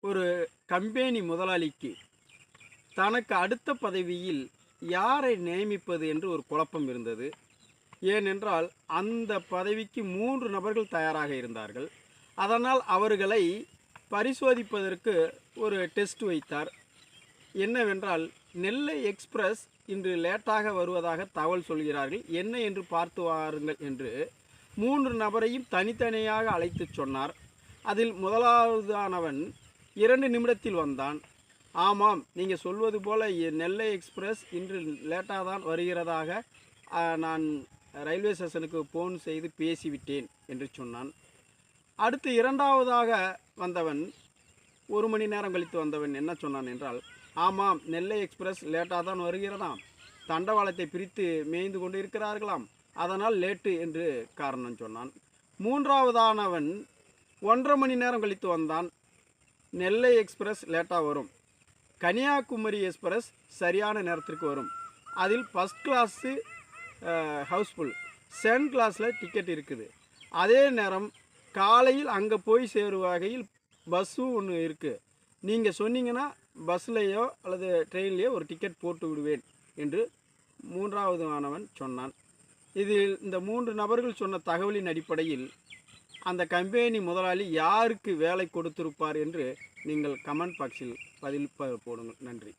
ஒரு கம்பெனி முதலாளிக்கு தனக்கு அடுத்த பதவியில் யாரை நியமிப்பது என்று ஒரு குழப்பம் இருந்தது. ஏனென்றால் அந்த பதவிக்கு 3 நபர்கள் தயாராக இருந்தார்கள். அதனால் அவர்களை பரிசோதிப்பதற்கு ஒரு டெஸ்ட் வைத்தார். என்னவென்றால், நெல்லை எக்ஸ்பிரஸ் இன்று லேட்டாக வருவதாக தகவல் சொல்கிறார்கள், என்ன என்று பார்த்து வாருங்கள் என்று 3 நபரையும் தனித்தனியாக அழைத்து சொன்னார். அதில் முதலாவதானவன் 2 நிமிடத்தில் வந்தான். ஆமாம், நீங்கள் சொல்வது போல நெல்லை எக்ஸ்பிரஸ் இன்று லேட்டாக தான் வருகிறதாக நான் ரயில்வே ஸ்டேஷனுக்கு ஃபோன் செய்து பேசிவிட்டேன் என்று சொன்னான். அடுத்து 2வதாக வந்தவன் 1 மணி நேரம் கழித்து வந்தவன் என்ன சொன்னான் என்றால், ஆமாம், நெல்லை எக்ஸ்பிரஸ் லேட்டாக தான் வருகிறதாம், தண்டவாளத்தை பிரித்து மேய்ந்து கொண்டு இருக்கிறார்களாம், அதனால் லேட்டு என்று காரணம் சொன்னான். 3வதானவன் 1.5 மணி நேரம் கழித்து வந்தான். நெல்லை எக்ஸ்பிரஸ் லேட்டாக வரும், கன்னியாகுமரி எக்ஸ்பிரஸ் சரியான நேரத்திற்கு வரும், அதில் ஃபஸ்ட் கிளாஸு ஹவுஸ்ஃபுல், செகண்ட் கிளாஸில் டிக்கெட் இருக்குது, அதே நேரம் காலையில் அங்கே போய் சேரும் வகையில் பஸ்ஸும் ஒன்று இருக்குது, நீங்கள் சொன்னீங்கன்னா பஸ்லையோ அல்லது ட்ரெயின்லேயோ ஒரு டிக்கெட் போட்டு விடுவேன் என்று 3வது மாணவன் சொன்னான். இதில் இந்த 3 நபர்கள் சொன்ன தகவலின் அடிப்படையில் அந்த கம்பெனி முதலாளி யாருக்கு வேலை கொடுத்திருப்பார் என்று நீங்கள் கமெண்ட் பாக்ஸில் பதில் போடுங்கள். நன்றி.